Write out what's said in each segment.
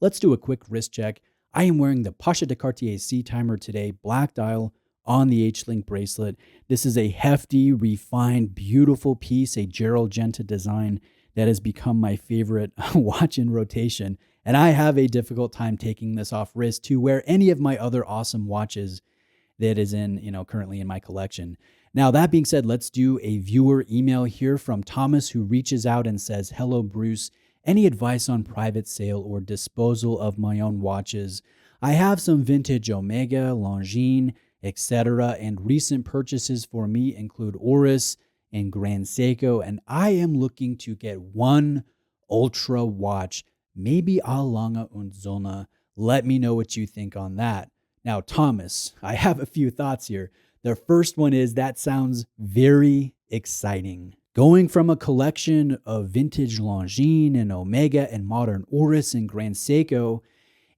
let's do a quick wrist check. I am wearing the Pasha de Cartier C Timer today, black dial on the H-Link bracelet. This is a hefty, refined, beautiful piece, a Gerald Genta design that has become my favorite watch in rotation. And I have a difficult time taking this off wrist to wear any of my other awesome watches that is currently in my collection. Now, that being said, let's do a viewer email here from Thomas, who reaches out and says, "Hello, Bruce. Any advice on private sale or disposal of my own watches? I have some vintage Omega, Longines, etc., and recent purchases for me include Oris and Grand Seiko, and I am looking to get one ultra watch, maybe a Lange Sohne. Let me know what you think on that." Now, Thomas, I have a few thoughts here. The first one is that sounds very exciting. Going from a collection of vintage Longines and Omega and modern Oris and Grand Seiko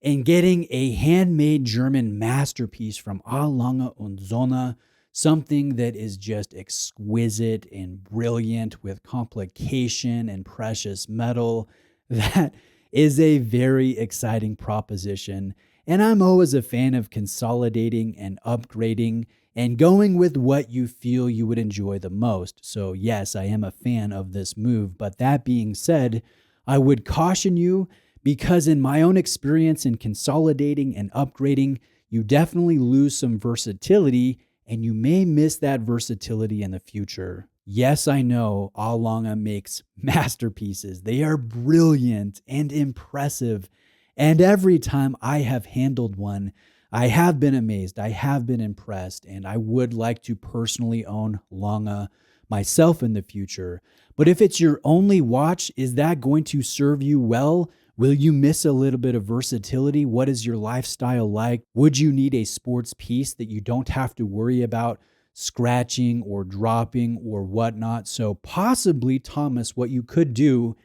and getting a handmade German masterpiece from A. Lange Sohne, something that is just exquisite and brilliant with complication and precious metal, that is a very exciting proposition. And I'm always a fan of consolidating and upgrading and going with what you feel you would enjoy the most. So yes, I am a fan of this move. But that being said, I would caution you, because in my own experience in consolidating and upgrading, you definitely lose some versatility and you may miss that versatility in the future. Yes, I know A. Lange makes masterpieces. They are brilliant and impressive. And every time I have handled one, I have been amazed, I have been impressed, and I would like to personally own Lange myself in the future. But if it's your only watch, is that going to serve you well? Will you miss a little bit of versatility? What is your lifestyle like? Would you need a sports piece that you don't have to worry about scratching or dropping or whatnot? So possibly, Thomas, what you could do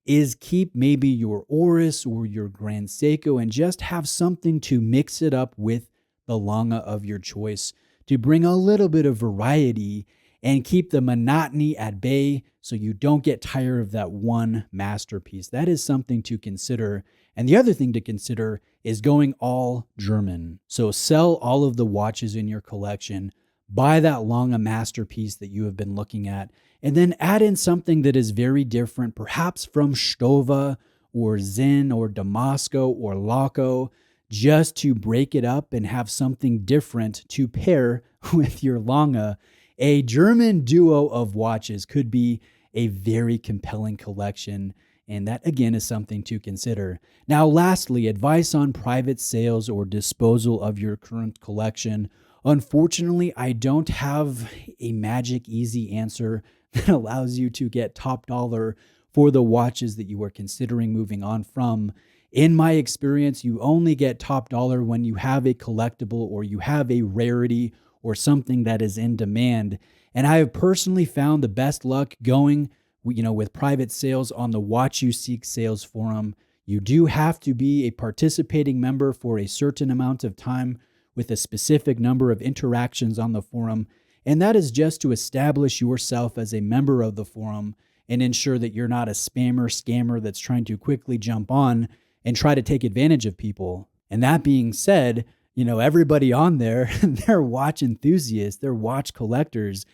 is keep maybe your Oris or your Grand Seiko and just have something to mix it up with the Lange of your choice to bring a little bit of variety and keep the monotony at bay so you don't get tired of that one masterpiece. That is something to consider. And the other thing to consider is going all German. So sell all of the watches in your collection, buy that Lange masterpiece that you have been looking at, and then add in something that is very different, perhaps from Stova or Zen or Damasco or Laco, just to break it up and have something different to pair with your Lange. A German duo of watches could be a very compelling collection, and that again is something to consider. Now, lastly, advice on private sales or disposal of your current collection. Unfortunately, I don't have a magic easy answer that allows you to get top dollar for the watches that you are considering moving on from. In my experience, you only get top dollar when you have a collectible or you have a rarity or something that is in demand. And I have personally found the best luck going, with private sales on the Watch You Seek sales forum. You do have to be a participating member for a certain amount of time with a specific number of interactions on the forum. And that is just to establish yourself as a member of the forum and ensure that you're not a spammer, scammer that's trying to quickly jump on and try to take advantage of people. And that being said, everybody on there, they're watch enthusiasts, they're watch collectors.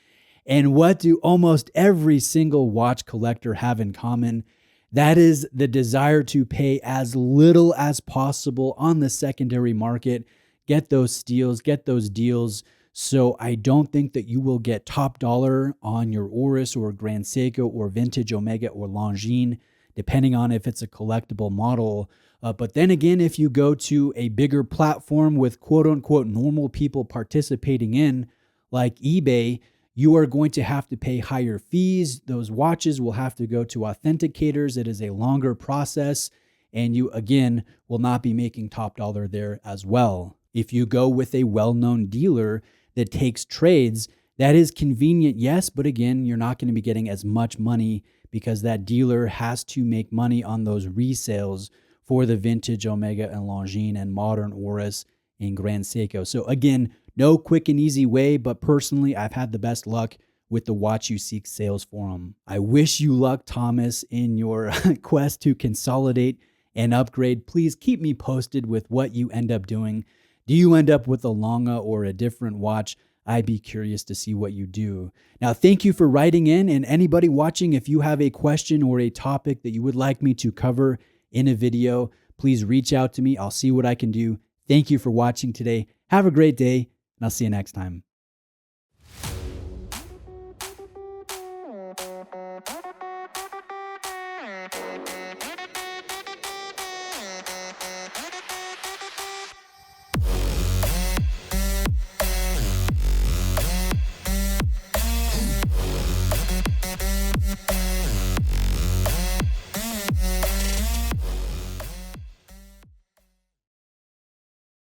And what do almost every single watch collector have in common? That is the desire to pay as little as possible on the secondary market, get those steals, get those deals. So I don't think that you will get top dollar on your Oris or Grand Seiko or vintage Omega or Longines, depending on if it's a collectible model. But then again, if you go to a bigger platform with quote unquote normal people participating in, like eBay, you are going to have to pay higher fees. Those watches will have to go to authenticators. It is a longer process, and you, again, will not be making top dollar there as well. If you go with a well-known dealer that takes trades, that is convenient, yes, but again, you're not going to be getting as much money because that dealer has to make money on those resales for the vintage Omega and Longines and modern Oris and Grand Seiko. So again, no quick and easy way, but personally, I've had the best luck with the Watch You Seek sales forum. I wish you luck, Thomas, in your quest to consolidate and upgrade. Please keep me posted with what you end up doing. Do you end up with a Lange or a different watch? I'd be curious to see what you do. Now, thank you for writing in, and anybody watching, if you have a question or a topic that you would like me to cover in a video, please reach out to me. I'll see what I can do. Thank you for watching today. Have a great day, and I'll see you next time.